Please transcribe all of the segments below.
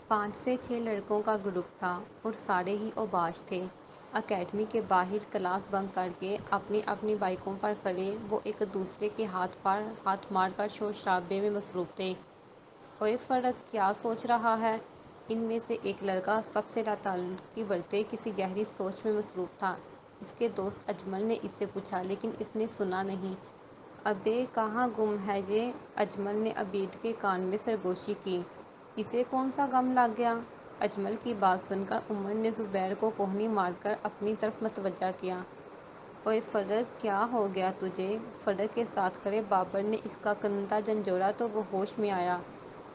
5 سے 6 لڑکوں کا گروپ تھا اور سارے ہی اوباش تھے۔ اکیڈمی کے باہر کلاس بنک کر کے اپنی اپنی بائیکوں پر کھڑے وہ ایک دوسرے کے ہاتھ پر ہاتھ مار کر شور شرابے میں مصروف تھے۔ اوئے فرق کیا سوچ رہا ہے؟ ان میں سے ایک لڑکا سب سے لاتعلقی برتے کسی گہری سوچ میں مصروف تھا۔ اس کے دوست اجمل نے اس سے پوچھا لیکن اس نے سنا نہیں۔ ابے کہاں گم ہے یہ؟ اجمل نے عبید کے کان میں سرگوشی کی۔ اسے کون سا غم لگ گیا؟ اجمل کی بات سن کر عمر نے زبیر کو کوہنی مار کر اپنی طرف متوجہ کیا۔ اوئے فرق کیا ہو گیا تجھے؟ فرق کے ساتھ کھڑے بابر نے اس کا کندھا جھنجھوڑا تو وہ ہوش میں آیا۔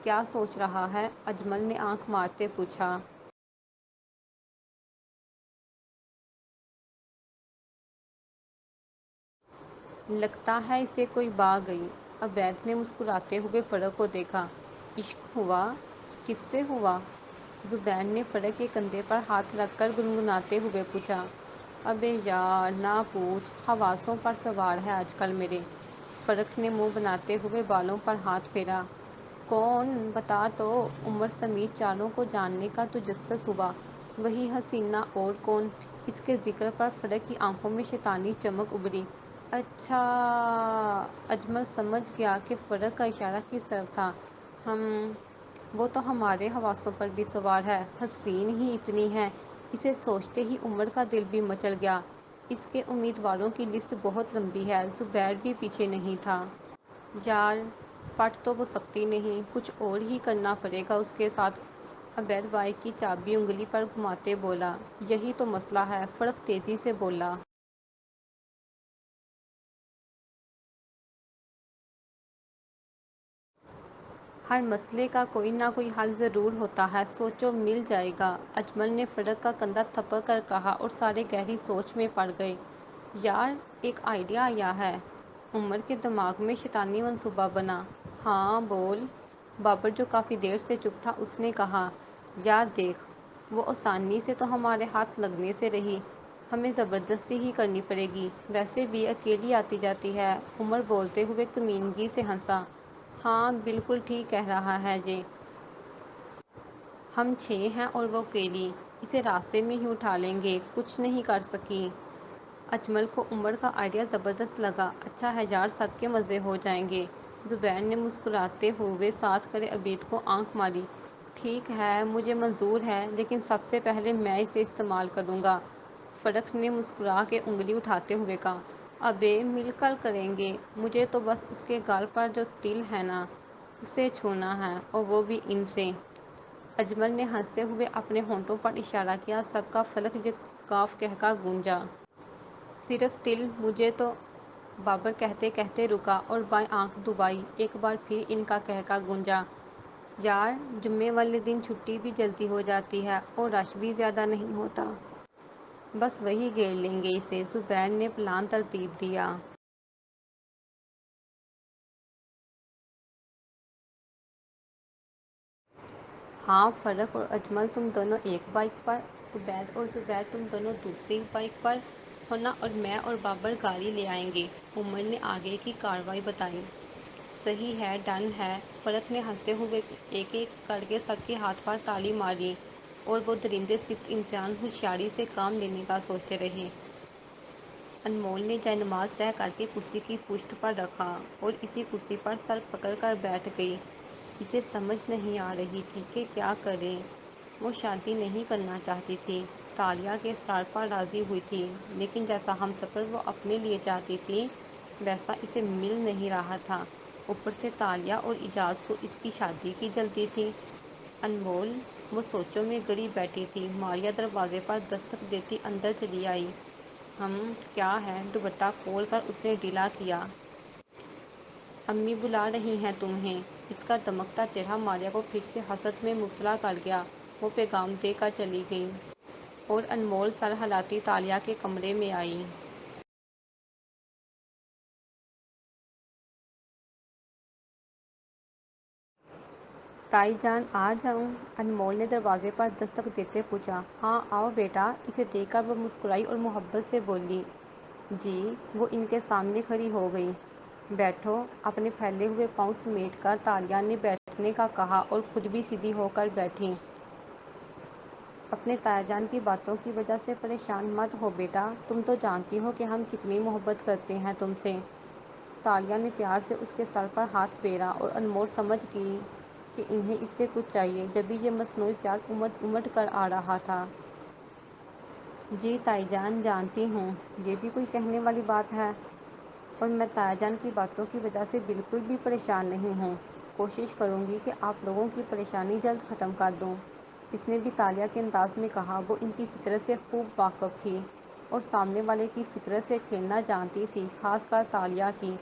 کیا سوچ رہا ہے؟ اجمل نے آنکھ مارتے پوچھا۔ لگتا ہے اسے کوئی بھا گئی۔ عبید نے مسکراتے ہوئے فرق کو دیکھا۔ عشق ہوا؟ کس سے ہوا؟ زبیر نے فرق کے کندھے پر ہاتھ رکھ کر گنگناتے ہوئے پوچھا۔ ابے یار نہ پوچھ، حواسوں پر سوار ہے آج کل میرے۔ فرق نے منہ بناتے ہوئے بالوں پر ہاتھ پھیرا۔ کون؟ بتا تو۔ عمر سمیت چاروں کو جاننے کا تجسس ہوا۔ وہی حسینہ اور کون؟ اس کے ذکر پر فرق کی آنکھوں میں شیطانی چمک ابھری۔ اچھا۔ اجمل سمجھ گیا کہ فرق کا اشارہ کس طرف تھا۔ وہ تو ہمارے حواسوں پر بھی سوار ہے، حسین ہی اتنی ہے۔ اسے سوچتے ہی عمر کا دل بھی مچل گیا۔ اس کے امیدواروں کی لسٹ بہت لمبی ہے۔ زبیر بھی پیچھے نہیں تھا۔ یار پٹ تو وہ سکتی نہیں، کچھ اور ہی کرنا پڑے گا اس کے ساتھ۔ عبید بائک کی چابی انگلی پر گھماتے بولا۔ یہی تو مسئلہ ہے، فرق تیزی سے بولا۔ ہر مسئلے کا کوئی نہ کوئی حل ضرور ہوتا ہے، سوچو مل جائے گا۔ اجمل نے فرق کا کندھا تھپک کر کہا اور سارے گہری سوچ میں پڑ گئے۔ یار ایک آئیڈیا آیا ہے۔ عمر کے دماغ میں شیطانی منصوبہ بنا۔ ہاں بول۔ بابر جو کافی دیر سے چپ تھا اس نے کہا۔ یار دیکھ، وہ آسانی سے تو ہمارے ہاتھ لگنے سے رہی، ہمیں زبردستی ہی کرنی پڑے گی، ویسے بھی اکیلی آتی جاتی ہے۔ عمر بولتے ہوئے کمینگی سے ہنسا۔ ہاں بالکل ٹھیک کہہ رہا ہے یہ۔ ہم 6 ہیں اور وہ اکیلی، اسے راستے میں ہی اٹھا لیں گے، کچھ نہیں کر سکی۔ اجمل کو عمر کا آئیڈیا زبردست لگا۔ اچھا ہے یار، سب کے مزے ہو جائیں گے۔ زبیر نے مسکراتے ہوئے ساتھ کھڑے عبید کو آنکھ ماری۔ ٹھیک ہے مجھے منظور ہے، لیکن سب سے پہلے میں اسے استعمال کروں گا۔ فرق نے مسکرا کے انگلی اٹھاتے ہوئے کہا۔ ابے مل کر کریں گے، مجھے تو بس اس کے گال پر جو تل ہے نا اسے چھونا ہے، اور وہ بھی ان سے۔ اجمل نے ہنستے ہوئے اپنے ہونٹوں پر اشارہ کیا۔ سب کا فلک یہ کاف کہہ کر گونجا۔ صرف تل؟ مجھے تو۔ بابر کہتے کہتے رکا اور بائیں آنکھ دبائی۔ ایک بار پھر ان کا کہہ کر گونجا۔ یار جمعے والے دن چھٹی بھی جلدی ہو جاتی ہے اور رش بھی زیادہ نہیں ہوتا۔ بس وہی گھیر لیں گے اسے۔ زبیر نے پلان ترتیب دیا۔ ہاں فرق اور اجمل تم دونوں ایک بائک پر، عبید اور زبیر تم دونوں دوسری بائک پر ہونا، اور میں اور بابر گاڑی لے آئیں گے۔ عمر نے آگے کی کارروائی بتائی۔ صحیح ہے، ڈن ہے۔ فرق نے ہنستے ہوئے ایک ایک کر کے سب کے ہاتھ پر تالی ماری اور وہ درندے صفت انسان ہوشیاری سے کام لینے کا سوچتے رہے۔ انمول نے جائے نماز طے کر کے کرسی کی پشت پر رکھا اور اسی کرسی پر سر پکڑ کر بیٹھ گئی۔ اسے سمجھ نہیں آ رہی تھی کہ کیا کرے۔ وہ شادی نہیں کرنا چاہتی تھی، تالیہ کے اصرار پر راضی ہوئی تھی، لیکن جیسا ہمسفر وہ اپنے لیے چاہتی تھی ویسا اسے مل نہیں رہا تھا۔ اوپر سے تالیہ اور اعجاز کو اس کی شادی کی جلدی تھی۔ انمول؟ وہ سوچوں میں گڑی بیٹھی تھی۔ ماریا دروازے پر دستک دیتی اندر چلی آئی۔ کیا ہے؟ دوپٹہ کھول کر اس نے ڈھیلا کیا۔ امی بلا رہی ہیں تمہیں۔ اس کا دمکتا چہرہ ماریا کو پھر سے حسرت میں مبتلا کر گیا۔ وہ پیغام دے کر چلی گئی اور انمول سر ہلاتی تالیہ کے کمرے میں آئی۔ تائی جان آ جاؤں؟ انمول نے دروازے پر دستک دیتے پوچھا۔ ہاں آؤ بیٹا۔ اسے دیکھ کر وہ مسکرائی اور محبت سے بولی۔ جی۔ وہ ان کے سامنے کھڑی ہو گئی۔ بیٹھو۔ اپنے پھیلے ہوئے پاؤں سمیٹ کر تالیہ نے بیٹھنے کا کہا اور خود بھی سیدھی ہو کر بیٹھی۔ اپنے تایا جان کی باتوں کی وجہ سے پریشان مت ہو بیٹا، تم تو جانتی ہو کہ ہم کتنی محبت کرتے ہیں تم سے۔ تالیہ نے پیار سے اس کے سر پر ہاتھ پھیرا اور انمول سمجھ گئی کہ انہیں اس سے کچھ چاہیے، جبھی یہ مصنوعی پیار امٹ امٹ کر آ رہا تھا۔ جی تائی جان، جانتی ہوں، یہ بھی کوئی کہنے والی بات ہے، اور میں تایا جان کی باتوں کی وجہ سے بالکل بھی پریشان نہیں ہوں۔ کوشش کروں گی کہ آپ لوگوں کی پریشانی جلد ختم کر دوں۔ اس نے بھی تالیہ کے انداز میں کہا۔ وہ ان کی فطرت سے خوب واقف تھی اور سامنے والے کی فطرت سے کھیلنا جانتی تھی، خاص کر تالیہ کی۔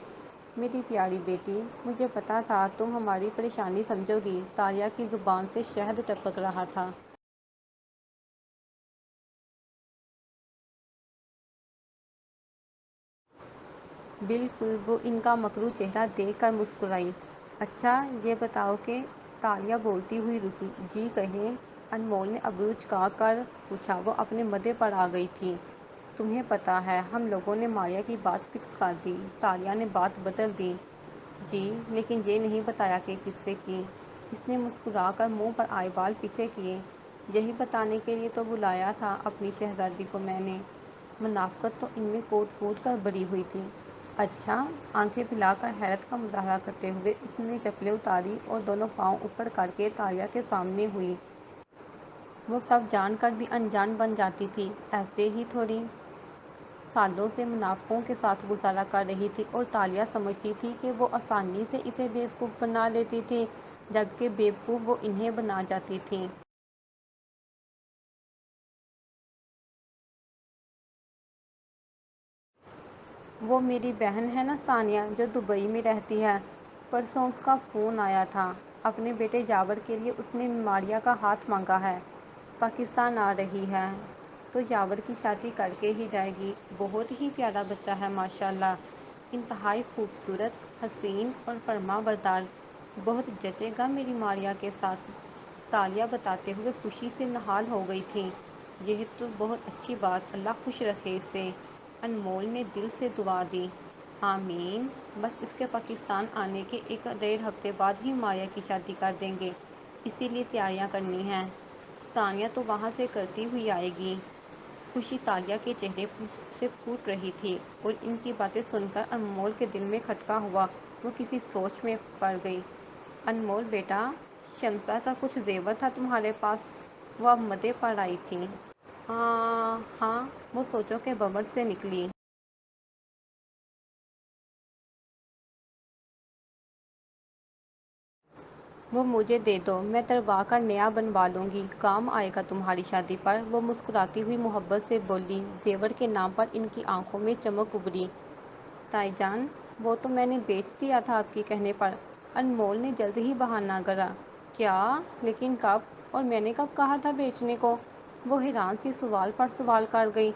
میری پیاری بیٹی، مجھے پتا تھا تم ہماری پریشانی سمجھو گی۔ تالیہ کی زبان سے شہد ٹپک رہا تھا۔ بالکل، وہ ان کا مکرو چہرہ دیکھ کر مسکرائی۔ اچھا یہ بتاؤ کہ تالیہ بولتی ہوئی رکی۔ جی کہیں، انمول نے ابرو جھکا کر پوچھا۔ وہ اپنے مدعے پر آ گئی تھی۔ تمہیں پتہ ہے ہم لوگوں نے ماریا کی بات فکس کر دی۔ تالیہ نے بات بدل دی۔ جی لیکن یہ نہیں بتایا کہ کس سے کی۔ اس نے مسکرا کر منہ پر آئے بال پیچھے کیے۔ یہی بتانے کے لیے تو بلایا تھا اپنی شہزادی کو میں نے۔ منافقت تو ان میں کوٹ کوٹ کر بھری ہوئی تھی۔ اچھا، آنکھیں پھیلا کر حیرت کا مظاہرہ کرتے ہوئے اس نے چپلیں اتاری اور دونوں پاؤں اوپر کر کے تالیہ کے سامنے ہوئی۔ وہ سب جان کر بھی انجان بن جاتی تھی، ایسے ہی تھوڑی سالوں سے منافقوں کے ساتھ گزارا کر رہی تھی اور تالیہ سمجھتی تھی کہ وہ آسانی سے اسے بیوقوف بنا لیتی تھی، جبکہ بیوقوف وہ انہیں بنا جاتی تھی۔ وہ میری بہن ہے نا ثانیہ، جو دبئی میں رہتی ہے، پرسوں اس کا فون آیا تھا۔ اپنے بیٹے یاور کے لیے اس نے ماریا کا ہاتھ مانگا ہے۔ پاکستان آ رہی ہے تو یاور کی شادی کر کے ہی جائے گی۔ بہت ہی پیارا بچہ ہے ماشاءاللہ، انتہائی خوبصورت، حسین اور فرما بردار، بہت جچے گا میری ماریا کے ساتھ۔ تالیہ بتاتے ہوئے خوشی سے نہال ہو گئی تھی۔ یہ تو بہت اچھی بات، اللہ خوش رکھے اسے۔ انمول نے دل سے دعا دی۔ آمین۔ بس اس کے پاکستان آنے کے ایک ڈیڑھ ہفتے بعد ہی ماریا کی شادی کر دیں گے، اسی لیے تیاریاں کرنی ہیں۔ ثانیہ تو وہاں سے کرتی ہوئی آئے گی۔ خوشی تالیہ کے چہرے سے پھوٹ رہی تھی اور ان کی باتیں سن کر انمول کے دل میں کھٹکا ہوا۔ وہ کسی سوچ میں پڑ گئی۔ انمول بیٹا، شمسا کا کچھ زیور تھا تمہارے پاس؟ وہ اب مدعے پر آئی تھی۔ ہاں، وہ سوچوں کے ببر سے نکلی۔ وہ مجھے دے دو، میں تروا کر نیا بنوا لوں گی، کام آئے گا تمہاری شادی پر۔ وہ مسکراتی ہوئی محبت سے بولی۔ زیور کے نام پر ان کی آنکھوں میں چمک ابھری۔ تائی جان، وہ تو میں نے بیچ دیا تھا آپ کے کہنے پر۔ انمول نے جلد ہی بہانہ کرا۔ کیا؟ لیکن کب؟ اور میں نے کب کہا تھا بیچنے کو؟ وہ حیران سی سوال پر سوال کر گئی۔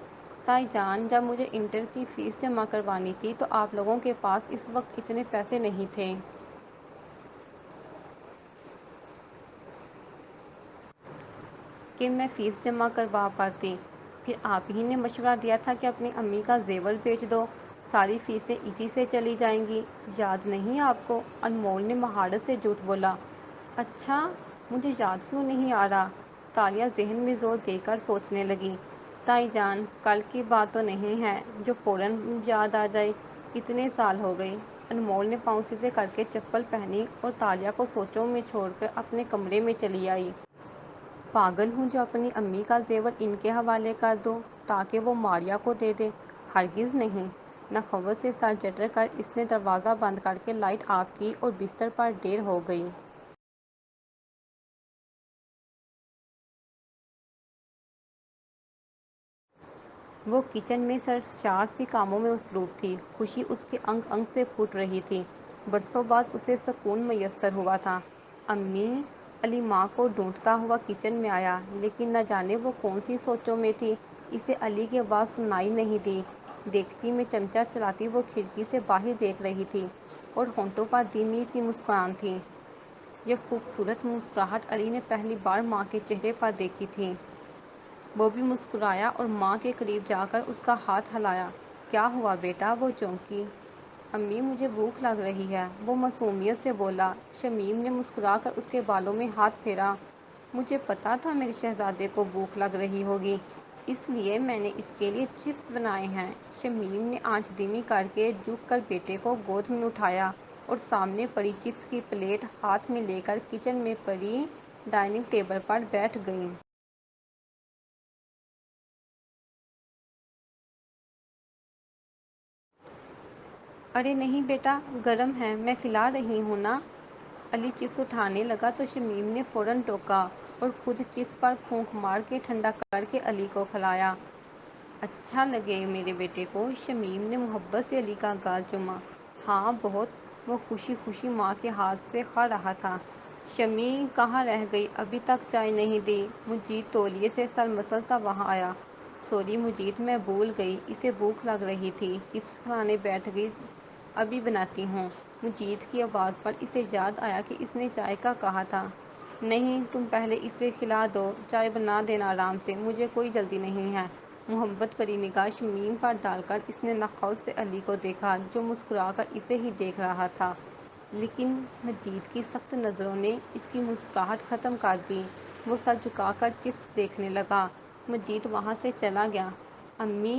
تائی جان، جب مجھے انٹر کی فیس جمع کروانی تھی تو آپ لوگوں کے پاس اس وقت اتنے پیسے نہیں تھے کہ میں فیس جمع کروا پاتی۔ پھر آپ ہی نے مشورہ دیا تھا کہ اپنی امی کا زیور بیچ دو، ساری فیسیں اسی سے چلی جائیں گی، یاد نہیں آپ کو؟ انمول نے مہارت سے جھوٹ بولا۔ اچھا، مجھے یاد کیوں نہیں آ رہا؟ تالیہ ذہن میں زور دے کر سوچنے لگی۔ تائی جان، کل کی بات تو نہیں ہے جو فوراً یاد آ جائے، اتنے سال ہو گئے۔ انمول نے پاؤں سیدھے کر کے چپل پہنی اور تالیہ کو سوچوں میں چھوڑ کر اپنے کمرے میں چلی آئی۔ پاگل ہوں جو اپنی امی کا زیور ان کے حوالے کر دوں تاکہ وہ ماریا کو دے دے؟ ہرگز نہیں۔ نخوت سے سر جٹر کر اس نے دروازہ بند کر کے لائٹ آف کی اور بستر پر ڈیر ہو گئی۔ وہ کچن میں سرشار سی کاموں میں مصروف تھی۔ خوشی اس کے انگ انگ سے پھوٹ رہی تھی۔ برسوں بعد اسے سکون میسر ہوا تھا۔ امی! علی ماں کو ڈھونڈتا ہوا کچن میں آیا، لیکن نہ جانے وہ کون سی سوچوں میں تھی، اسے علی کی آواز سنائی نہیں دی۔ دیگچی میں چمچہ چلاتی وہ کھڑکی سے باہر دیکھ رہی تھی اور ہونٹوں پر دھیمی سی مسکان تھی۔ یہ خوبصورت مسکراہٹ علی نے پہلی بار ماں کے چہرے پر دیکھی تھی۔ وہ بھی مسکرایا اور ماں کے قریب جا کر اس کا ہاتھ ہلایا۔ کیا ہوا بیٹا؟ وہ چونکی۔ امی مجھے بھوک لگ رہی ہے، وہ معصومیت سے بولا۔ شمیم نے مسکرا کر اس کے بالوں میں ہاتھ پھیرا۔ مجھے پتا تھا میرے شہزادے کو بھوک لگ رہی ہوگی، اس لیے میں نے اس کے لیے چپس بنائے ہیں۔ شمیم نے آنچ دھیمی کر کے جھک کر بیٹے کو گود میں اٹھایا اور سامنے پڑی چپس کی پلیٹ ہاتھ میں لے کر کچن میں پڑی ڈائننگ ٹیبل پر بیٹھ گئی۔ ارے نہیں بیٹا، گرم ہے، میں کھلا رہی ہوں نا۔ علی چپس اٹھانے لگا تو شمیم نے فوراً ٹوکا اور خود چپس پر پھونک مار کے ٹھنڈا کر کے علی کو کھلایا۔ اچھا لگے میرے بیٹے کو؟ شمیم نے محبت سے علی کا گال چوما۔ ہاں بہت، وہ خوشی خوشی ماں کے ہاتھ سے کھا رہا تھا۔ شمیم کہاں رہ گئی؟ ابھی تک چائے نہیں دی؟ مجید تولیے سے سر مسلتا وہاں آیا۔ سوری مجید، میں بھول گئی، اسے بھوک لگ رہی تھی، چپس کھانے بیٹھ گئی، ابھی بناتی ہوں۔ مجید کی آواز پر اسے یاد آیا کہ اس نے چائے کا کہا تھا۔ نہیں، تم پہلے اسے کھلا دو، چائے بنا دینا آرام سے، مجھے کوئی جلدی نہیں ہے۔ محبت بھری نگاہ شمیم پر ڈال کر اس نے نخوت سے علی کو دیکھا جو مسکرا کر اسے ہی دیکھ رہا تھا، لیکن مجید کی سخت نظروں نے اس کی مسکراہٹ ختم کر دی۔ وہ سر جھکا کر چپس دیکھنے لگا۔ مجید وہاں سے چلا گیا۔ امی،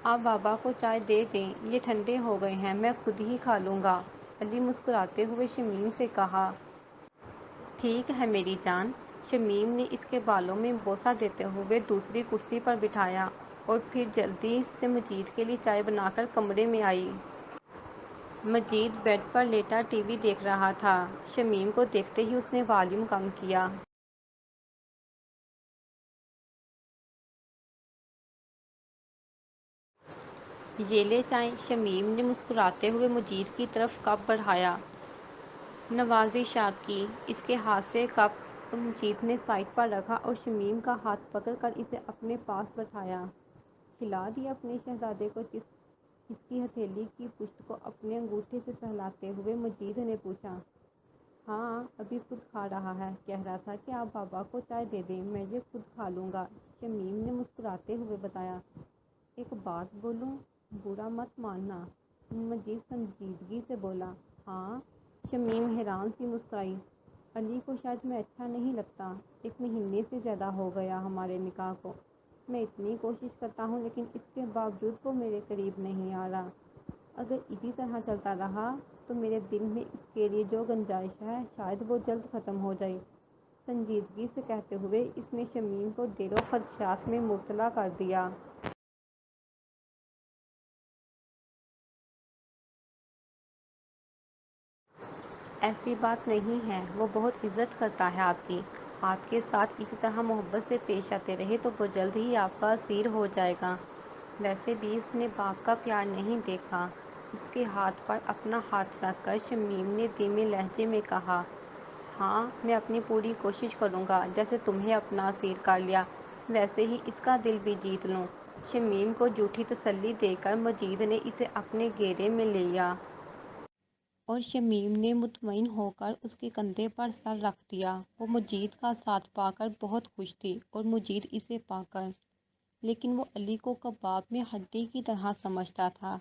آپ بابا کو چائے دے دیں، یہ ٹھنڈے ہو گئے ہیں، میں خود ہی کھا لوں گا، علی مسکراتے ہوئے شمیم سے کہا۔ ٹھیک ہے میری جان۔ شمیم نے اس کے بالوں میں بوسہ دیتے ہوئے دوسری کرسی پر بٹھایا اور پھر جلدی سے مجید کے لیے چائے بنا کر کمرے میں آئی۔ مجید بیڈ پر لیٹا ٹی وی دیکھ رہا تھا۔ شمیم کو دیکھتے ہی اس نے والیوم کم کیا۔ یہ لے چائے، شمیم نے مسکراتے ہوئے مجید کی طرف کپ بڑھایا۔ نوازش آپ کی۔ اس کے ہاتھ سے کپ مجید نے سائڈ پر رکھا اور شمیم کا ہاتھ پکڑ کر اسے اپنے پاس بٹھایا۔ کھلا دیا اپنے شہزادے کو چپس؟ اس کی ہتھیلی کی پشت کو اپنے انگوٹھے سے سہلاتے ہوئے مجید نے پوچھا۔ ہاں، ابھی خود کھا رہا ہے، کہہ رہا تھا کہ آپ بابا کو چائے دے دیں، میں یہ خود کھا لوں گا، شمیم نے مسکراتے ہوئے بتایا۔ ایک بات بولوں، برا مت ماننا، مجید سنجیدگی سے بولا۔ ہاں، شمیم حیران سی مسکرائی۔ علی کو شاید میں اچھا نہیں لگتا، 1 مہینے سے زیادہ ہو گیا ہمارے نکاح کو، میں اتنی کوشش کرتا ہوں لیکن اس کے باوجود وہ میرے قریب نہیں آ رہا۔ اگر اسی طرح چلتا رہا تو میرے دل میں اس کے لیے جو گنجائش ہے شاید وہ جلد ختم ہو جائے۔ سنجیدگی سے کہتے ہوئے اس نے شمیم کو دل و خدشات میں مبتلا کر دیا۔ ایسی بات نہیں ہے، وہ بہت عزت کرتا ہے آپ کی، آپ کے ساتھ اسی طرح محبت سے پیش آتے رہے تو وہ جلد ہی آپ کا اسیر ہو جائے گا۔ ویسے بھی اس نے باپ کا پیار نہیں دیکھا۔ اس کے ہاتھ پر اپنا ہاتھ رکھ کر شمیم نے دھیمے لہجے میں کہا۔ ہاں، میں اپنی پوری کوشش کروں گا، جیسے تمہیں اپنا اسیر کر لیا ویسے ہی اس کا دل بھی جیت لوں۔ شمیم کو جھوٹی تسلی دے کر مجید نے اسے اپنے گھیرے میں لے لیا اور شمیم نے مطمئن ہو کر اس کے کندھے پر سر رکھ دیا۔ وہ مجید کا ساتھ پا کر بہت خوش تھی اور مجید اسے پا کر، لیکن وہ علی کو کباب میں ہڈی کی طرح سمجھتا تھا۔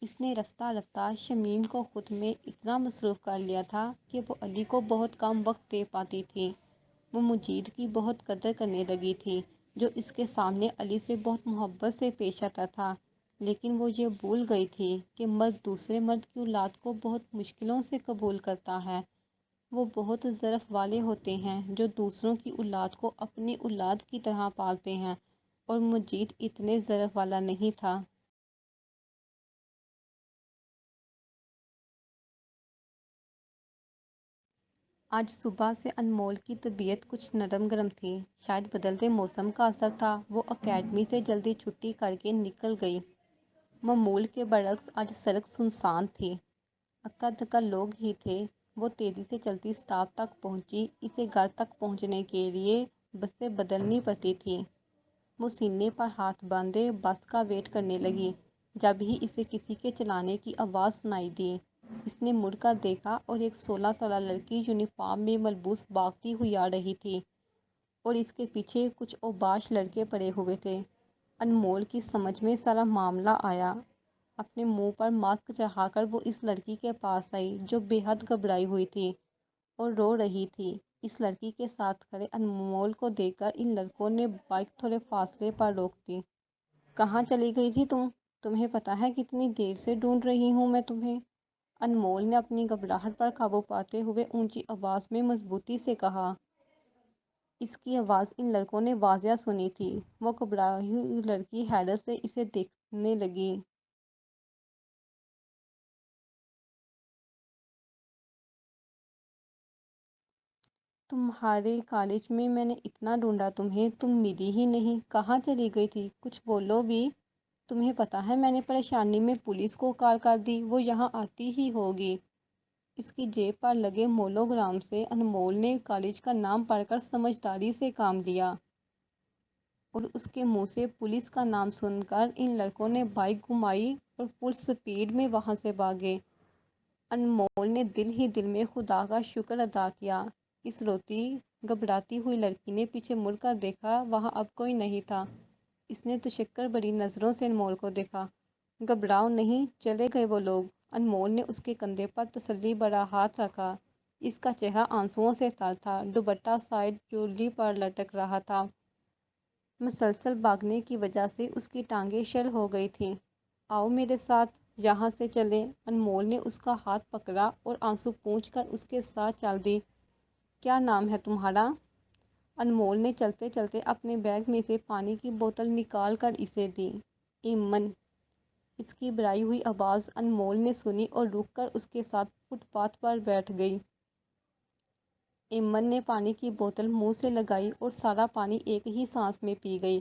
اس نے رفتہ رفتہ شمیم کو خود میں اتنا مصروف کر لیا تھا کہ وہ علی کو بہت کم وقت دے پاتی تھی۔ وہ مجید کی بہت قدر کرنے لگی تھی جو اس کے سامنے علی سے بہت محبت سے پیش آتا تھا، لیکن وہ یہ بھول گئی تھی کہ مرد دوسرے مرد کی اولاد کو بہت مشکلوں سے قبول کرتا ہے۔ وہ بہت ظرف والے ہوتے ہیں جو دوسروں کی اولاد کو اپنی اولاد کی طرح پالتے ہیں، اور مجید اتنے ظرف والا نہیں تھا۔ آج صبح سے انمول کی طبیعت کچھ نرم گرم تھی، شاید بدلتے موسم کا اثر تھا۔ وہ اکیڈمی سے جلدی چھٹی کر کے نکل گئی۔ معمول کے برعکس آج سڑک سنسان تھی، اکا دکا لوگ ہی تھے۔ وہ تیزی سے چلتی اسٹاپ تک پہنچی، اسے گھر تک پہنچنے کے لیے بسیں بدلنی پڑتی تھیں۔ وہ سینے پر ہاتھ باندھے بس کا ویٹ کرنے لگی، جب ہی اسے کسی کے چلانے کی آواز سنائی دی۔ اس نے مڑ کر دیکھا اور ایک 16 سالہ لڑکی یونیفارم میں ملبوس بھاگتی ہوئی آ رہی تھی اور اس کے پیچھے کچھ اوباش لڑکے پڑے ہوئے تھے۔ انمول کی سمجھ میں سارا معاملہ آیا۔ اپنے منہ پر ماسک چڑھا کر وہ اس لڑکی کے پاس آئی جو بے حد گھبرائی ہوئی تھی اور رو رہی تھی۔ اس لڑکی کے ساتھ کھڑے انمول کو دیکھ کر ان لڑکوں نے بائک تھوڑے فاصلے پر روک دی۔ کہاں چلی گئی تھی تم؟ تمہیں پتہ ہے کتنی دیر سے ڈھونڈ رہی ہوں میں تمہیں؟ انمول نے اپنی گھبراہٹ پر قابو پاتے ہوئے اونچی آواز میں مضبوطی سے کہا۔ اس کی آواز ان لڑکوں نے واضح سنی تھی۔ وہ گھبرائی ہوئی لڑکی حیرت سے اسے دیکھنے لگی۔ تمہارے کالج میں نے اتنا ڈھونڈا تمہیں، تم ملی ہی نہیں، کہاں چلی گئی تھی؟ کچھ بولو بھی۔ تمہیں پتہ ہے میں نے پریشانی میں پولیس کو کال کر دی، وہ یہاں آتی ہی ہوگی۔ اس کی جیب پر لگے مولوگرام سے انمول نے کالج کا نام پڑھ کر سمجھداری سے کام لیا، اور اس کے منہ سے پولیس کا نام سن کر ان لڑکوں نے بائک گھمائی اور فل سپیڈ میں وہاں سے بھاگے۔ انمول نے دل ہی دل میں خدا کا شکر ادا کیا۔ اس روتی گھبراتی ہوئی لڑکی نے پیچھے مڑ کر دیکھا، وہاں اب کوئی نہیں تھا۔ اس نے تشکر بھری نظروں سے انمول کو دیکھا۔ گھبراؤ نہیں، چلے گئے وہ لوگ۔ انمول نے اس کے کندھے پر تسلی بھرا ہاتھ رکھا۔ اس کا چہرہ آنسوؤں سے تر تھا، دوپٹہ سائیڈ چولی پر لٹک رہا تھا۔ مسلسل بھاگنے کی وجہ سے اس کی ٹانگیں شل ہو گئی تھیں۔ آؤ میرے ساتھ، یہاں سے چلیں۔ انمول نے اس کا ہاتھ پکڑا اور آنسو پونچھ کر اس کے ساتھ چل دی۔ کیا نام ہے تمہارا؟ انمول نے چلتے چلتے اپنے بیگ میں سے پانی کی بوتل نکال کر اسے دی۔ ایمن۔ اس کی بھرائی ہوئی آواز انمول نے سنی اور رک کر اس کے ساتھ فٹ پاتھ پر بیٹھ گئی۔ ایمن نے پانی کی بوتل منہ سے لگائی اور سارا پانی ایک ہی سانس میں پی گئی۔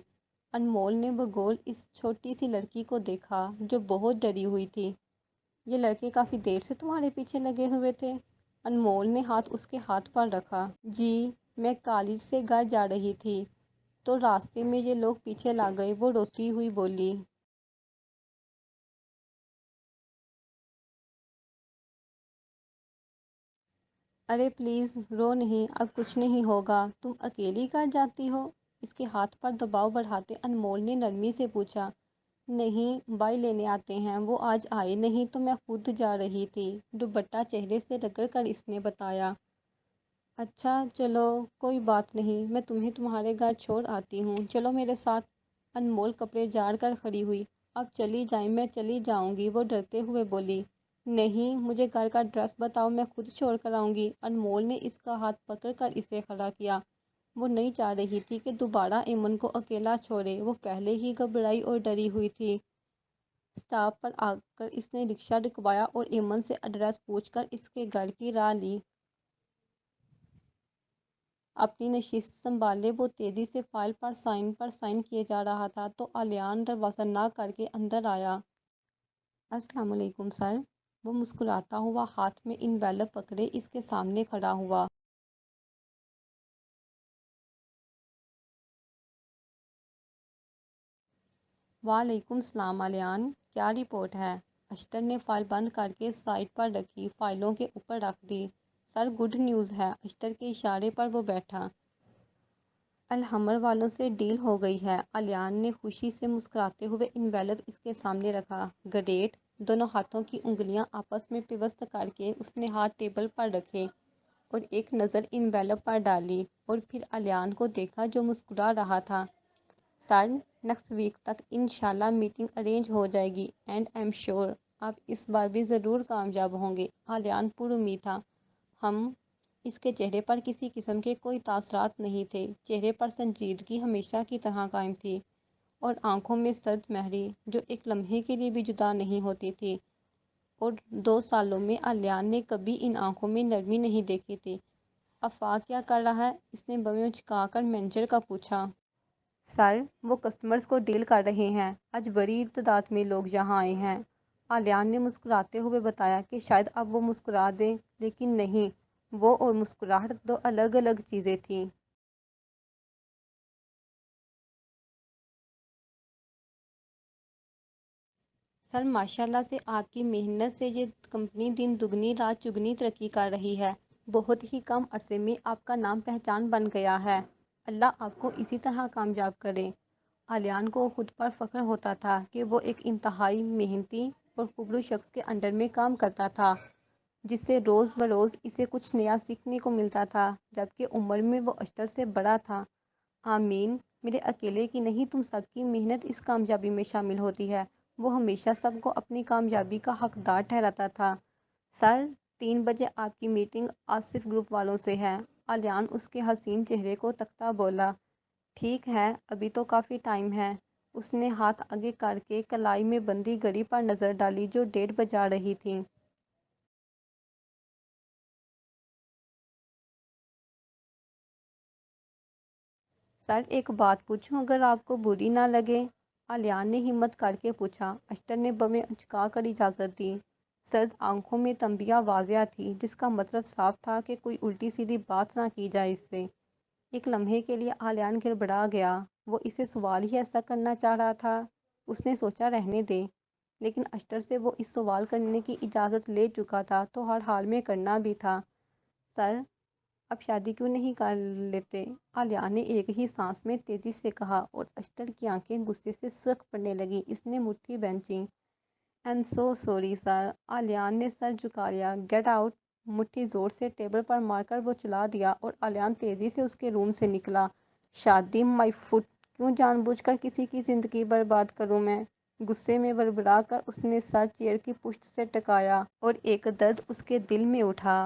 انمول نے بغور اس چھوٹی سی لڑکی کو دیکھا جو بہت ڈری ہوئی تھی۔ یہ لڑکے کافی دیر سے تمہارے پیچھے لگے ہوئے تھے؟ انمول نے ہاتھ اس کے ہاتھ پر رکھا۔ جی، میں کالج سے گھر جا رہی تھی تو راستے میں یہ لوگ پیچھے لگ گئے، وہ روتی ہوئی بولی۔ ارے پلیز رو نہیں، اب کچھ نہیں ہوگا، تم اکیلی گھر جاتی ہو؟ اس کے ہاتھ پر دباؤ بڑھاتے انمول نے نرمی سے پوچھا۔ نہیں، بھائی لینے آتے ہیں، وہ آج آئے نہیں تو میں خود جا رہی تھی، دوپٹہ چہرے سے رگڑ کر اس نے بتایا۔ اچھا چلو، کوئی بات نہیں، میں تمہیں تمہارے گھر چھوڑ آتی ہوں، چلو میرے ساتھ۔ انمول کپڑے جھاڑ کر کھڑی ہوئی۔ اب چلی جائیں، میں چلی جاؤں گی، وہ ڈرتے ہوئے بولی۔ نہیں، مجھے گھر کا ایڈریس بتاؤ، میں خود چھوڑ کر آؤں گی۔ انمول نے اس کا ہاتھ پکڑ کر اسے کھڑا کیا۔ وہ نہیں چاہ رہی تھی کہ دوبارہ ایمن کو اکیلا چھوڑے، وہ پہلے ہی گھبرائی اور ڈری ہوئی تھی۔ اسٹاپ پر آ کر اس نے رکشہ رکوایا اور ایمن سے ایڈریس پوچھ کر اس کے گھر کی راہ لی۔ اپنی نشست سنبھالے وہ تیزی سے فائل پر سائن کیے جا رہا تھا تو الیان دروازہ نہ کر کے اندر آیا۔ السلام علیکم سر۔ وہ مسکراتا ہوا ہاتھ میں انویلپ پکڑے اس کے سامنے کھڑا ہوا۔ وعلیکم السلام الیان، کیا رپورٹ ہے؟ اشتر نے فائل بند کر کے سائڈ پر رکھی فائلوں کے اوپر رکھ دی۔ سر گڈ نیوز ہے، اشتر کے اشارے پر وہ بیٹھا۔ الحمر والوں سے ڈیل ہو گئی ہے، الیان نے خوشی سے مسکراتے ہوئے انویلپ اس کے سامنے رکھا۔ گریٹ۔ دونوں ہاتھوں کی انگلیاں آپس میں پیوست کر کے اس نے ہاتھ ٹیبل پر رکھے اور ایک نظر انویلپ پر ڈالی اور پھر الیان کو دیکھا جو مسکرا رہا تھا۔ سر، نیکسٹ ویک تک انشاءاللہ میٹنگ ارینج ہو جائے گی اینڈ آئی ایم شیور آپ اس بار بھی ضرور کامیاب ہوں گے، الیان پر امید تھا۔ ہم۔ اس کے چہرے پر کسی قسم کے کوئی تاثرات نہیں تھے، چہرے پر سنجیدگی ہمیشہ کی طرح قائم تھی اور آنکھوں میں سرد مہری جو ایک لمحے کے لیے بھی جدا نہیں ہوتی تھی، اور 2 سالوں میں الیان نے کبھی ان آنکھوں میں نرمی نہیں دیکھی تھی۔ آفاق کیا کر رہا ہے؟ اس نے بویں اچکا کر مینیجر کا پوچھا۔ سر، وہ کسٹمرز کو ڈیل کر رہے ہیں، آج بڑی تعداد میں لوگ یہاں آئے ہیں، الیان نے مسکراتے ہوئے بتایا کہ شاید اب وہ مسکرا دیں لیکن نہیں، وہ اور مسکراہٹ دو الگ الگ چیزیں تھیں۔ سر ماشاءاللہ سے آپ کی محنت سے یہ کمپنی دن دگنی رات چگنی ترقی کر رہی ہے، بہت ہی کم عرصے میں آپ کا نام پہچان بن گیا ہے، اللہ آپ کو اسی طرح کامیاب کرے۔ الیان کو خود پر فخر ہوتا تھا کہ وہ ایک انتہائی محنتی اور خبرو شخص کے انڈر میں کام کرتا تھا۔ جس سے روز بروز اسے کچھ نیا سیکھنے کو ملتا تھا، جبکہ عمر میں وہ اشتر سے بڑا تھا۔ آمین، میرے اکیلے کی نہیں، تم سب کی محنت اس کامیابی میں شامل ہوتی ہے۔ وہ ہمیشہ سب کو اپنی کامیابی کا حقدار ٹھہراتا تھا۔ سر، 3 بجے آپ کی میٹنگ آصف گروپ والوں سے ہے۔ آلیان اس کے حسین چہرے کو تکتا بولا۔ ٹھیک ہے، ابھی تو کافی ٹائم ہے۔ اس نے ہاتھ آگے کر کے کلائی میں بندھی گھڑی پر نظر ڈالی جو 1:30 بجا رہی تھی۔ سر، ایک بات پوچھوں اگر آپ کو بری نہ لگے؟ آلیان نے ہمت کر کے پوچھا۔ اشٹر نے بمیں اچکا کر اجازت دی۔ سرد آنکھوں میں تنبیہ واضح تھی، جس کا مطلب صاف تھا کہ کوئی الٹی سیدھی بات نہ کی جائے اس سے۔ ایک لمحے کے لیے آلیان گڑبڑا گیا۔ وہ اسے سوال ہی ایسا کرنا چاہ رہا تھا؟ اس نے سوچا رہنے دے، لیکن اشٹر سے وہ اس سوال کرنے کی اجازت لے چکا تھا تو ہر حال میں کرنا بھی تھا۔ سر، اب شادی کیوں نہیں کر لیتے؟ آلیان نے ایک ہی سانس میں تیزی سے کہا، اور اشٹر کی آنکھیں غصے سے سرخ پڑنے لگیں۔ اس نے مٹھی بھینچی۔ I am so sorry sir. آلیان نے سر جھکا لیا۔ Get out. مٹھی زور سے ٹیبل پر مار کر وہ چلا دیا اور آلیان تیزی سے اس کے روم سے نکلا۔ شادی مائی فٹ، کیوں جان بوجھ کر کسی کی زندگی برباد کروں میں؟ غصے میں بڑبڑا کر اس نے سر چیئر کی پشت سے ٹکایا اور ایک درد اس کے دل میں اٹھا۔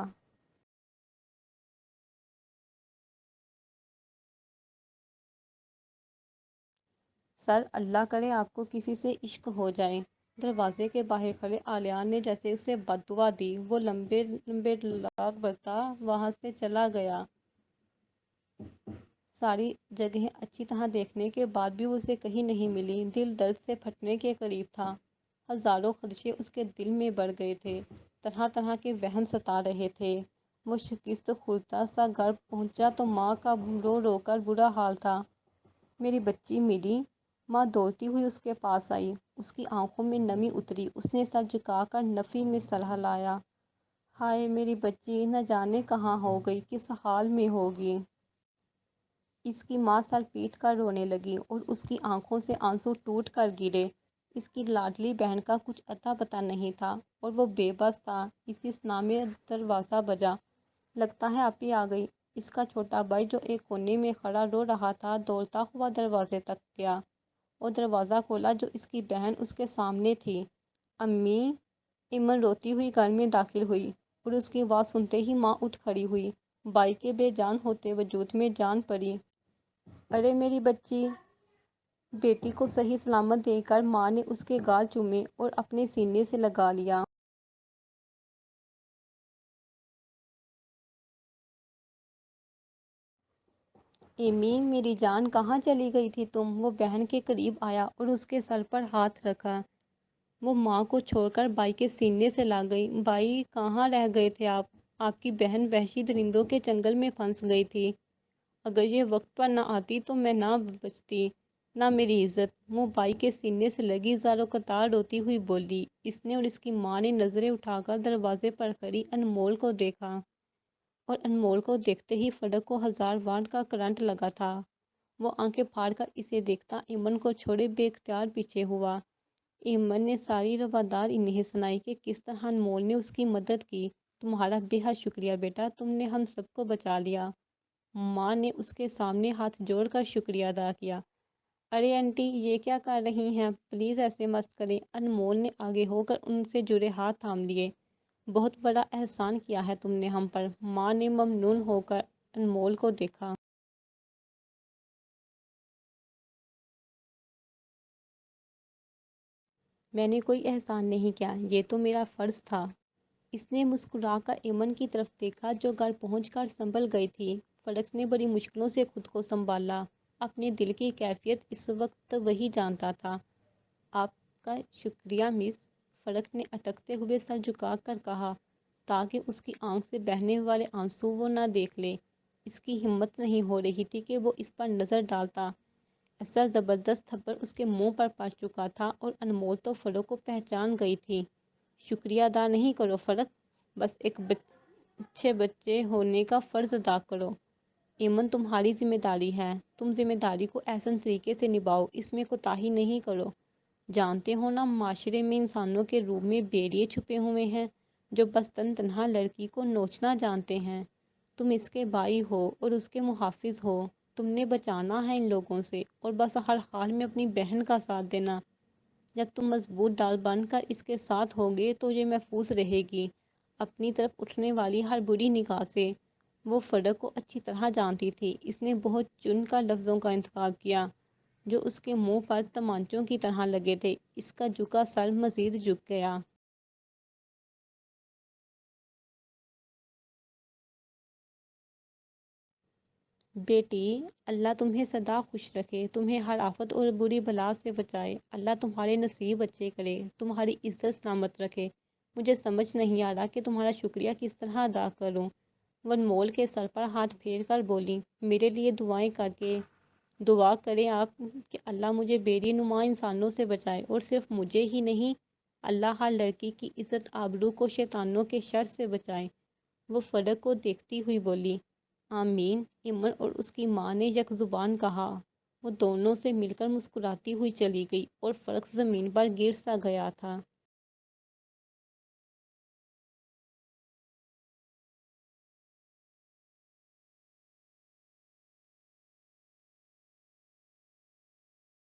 سر، اللہ کرے آپ کو کسی سے عشق ہو جائے۔ دروازے کے باہر کھڑے آلیان نے جیسے اسے بد دعا دی۔ وہ لمبے لمبے لاغ برتا وہاں سے چلا گیا۔ ساری جگہیں اچھی طرح دیکھنے کے بعد بھی وہ اسے کہیں نہیں ملی۔ دل درد سے پھٹنے کے قریب تھا۔ ہزاروں خدشے اس کے دل میں بڑھ گئے تھے۔ طرح طرح کے وہم ستا رہے تھے۔ وہ شکست خوردہ سا گھر پہنچا تو ماں کا رو رو کر برا حال تھا۔ میری بچی ملی۔ ماں دوڑتی ہوئی اس کے پاس آئی۔ اس کی آنکھوں میں نمی اتری۔ اس نے سر جھکا کر نفی میں سر ہلایا۔ ہائے میری بچی، نہ جانے کہاں ہو گئی، کس حال میں ہوگی۔ اس کی ماں سر پیٹ کر رونے لگی اور اس کی آنکھوں سے آنسو ٹوٹ کر گرے۔ اس کی لاڈلی بہن کا کچھ اتا پتہ نہیں تھا اور وہ بے بس تھا۔ اسی اسنا میں دروازہ بجا۔ لگتا ہے آپی آ گئی۔ اس کا چھوٹا بھائی جو ایک کونے میں کھڑا رو رہا تھا، دوڑتا ہوا دروازے تک گیا اور دروازہ کھولا جو اس کی بہن اس کے سامنے تھی۔ امی! ایمن روتی ہوئی گھر میں داخل ہوئی اور اس کی آواز سنتے ہی ماں اٹھ کھڑی ہوئی۔ بھائی کے بے جان ہوتے وجود میں جان پڑی۔ ارے میری بچی! بیٹی کو صحیح سلامت دیکھ کر ماں نے اس کے گال چومے اور اپنے سینے سے لگا لیا۔ ایمی میری جان، کہاں چلی گئی تھی تم؟ وہ بہن کے قریب آیا اور اس کے سر پر ہاتھ رکھا۔ وہ ماں کو چھوڑ کر بھائی کے سینے سے لگ گئی۔ بھائی، کہاں رہ گئے تھے آپ؟ آپ کی بہن وحشی درندوں کے چنگل میں پھنس گئی تھی۔ اگر یہ وقت پر نہ آتی تو میں نہ بچتی، نہ میری عزت۔ وہ بھائی کے سینے سے لگی زاروں قطار روتی ہوئی بولی۔ اس نے اور اس کی ماں نے نظریں اٹھا کر دروازے پر کھڑی انمول کو دیکھا اور انمول کو دیکھتے ہی فلک کو 1000 واٹ کا کرنٹ لگا تھا۔ وہ آنکھیں پھاڑ کر اسے دیکھتا ایمن کو چھوڑے بے اختیار پیچھے ہوا۔ ایمن نے ساری روادار انہیں سنائی کہ کس طرح انمول نے اس کی مدد کی۔ تمہارا بے حد شکریہ بیٹا، تم نے ہم سب کو بچا لیا۔ ماں نے اس کے سامنے ہاتھ جوڑ کر شکریہ ادا کیا۔ ارے آنٹی، یہ کیا کر رہی ہیں؟ پلیز ایسے مت کریں۔ انمول نے آگے ہو کر ان سے جڑے ہاتھ تھام لیے۔ بہت بڑا احسان کیا ہے تم نے ہم پر۔ ماں نے ممنون ہو کر انمول کو دیکھا۔ میں نے کوئی احسان نہیں کیا، یہ تو میرا فرض تھا۔ اس نے مسکرا کر ایمن کی طرف دیکھا جو گھر پہنچ کر سنبھل گئی تھی۔ فلک نے بڑی مشکلوں سے خود کو سنبھالا۔ اپنے دل کی کیفیت اس وقت وہی جانتا تھا۔ آپ کا شکریہ مس، فلک نے اٹکتے ہوئے سر جھکا کر کہا تاکہ اس کی آنکھ سے بہنے والے آنسو وہ نہ دیکھ لے۔ اس کی ہمت نہیں ہو رہی تھی کہ وہ اس پر نظر ڈالتا۔ ایسا زبردست تھپڑ اس کے منہ پر پڑ چکا تھا اور انمول تو فلک کو پہچان گئی تھی۔ شکریہ ادا نہیں کرو فلک، بس ایک اچھے بچے ہونے کا فرض ادا کرو۔ ایمن تمہاری ذمہ داری ہے، تم ذمہ داری کو احسن طریقے سے نبھاؤ، اس میں کوتاہی نہیں کرو۔ جانتے ہو نا، معاشرے میں انسانوں کے روپ میں بھیڑیے چھپے ہوئے ہیں۔ جو بس تنہا لڑکی کو نوچنا جانتے ہیں۔ تم اس کے بھائی ہو اور اس کے محافظ ہو، تم نے بچانا ہے ان لوگوں سے اور بس ہر حال میں اپنی بہن کا ساتھ دینا۔ جب تم مضبوط ڈال بن کر اس کے ساتھ ہوگے تو یہ محفوظ رہے گی اپنی طرف اٹھنے والی ہر بری نگاہ سے۔ وہ فرق کو اچھی طرح جانتی تھی، اس نے بہت چن کر لفظوں کا انتخاب کیا جو اس کے منہ پر تمانچوں کی طرح لگے تھے۔ اس کا جھکا سر مزید جھک گیا۔ بیٹی، اللہ تمہیں سدا خوش رکھے، تمہیں ہر آفت اور بری بلا سے بچائے، اللہ تمہارے نصیب اچھے کرے، تمہاری عزت سلامت رکھے۔ مجھے سمجھ نہیں آ رہا کہ تمہارا شکریہ کس طرح ادا کروں۔ وہ انمول کے سر پر ہاتھ پھیر کر بولی، میرے لیے دعائیں کر کے دعا کریں آپ کہ اللہ مجھے بے نما انسانوں سے بچائے، اور صرف مجھے ہی نہیں، اللہ ہر لڑکی کی عزت آبرو کو شیطانوں کے شر سے بچائے۔ وہ فرق کو دیکھتی ہوئی بولی، آمین۔ ایمن اور اس کی ماں نے یک زبان کہا۔ وہ دونوں سے مل کر مسکراتی ہوئی چلی گئی اور فرق زمین پر گر سا گیا تھا۔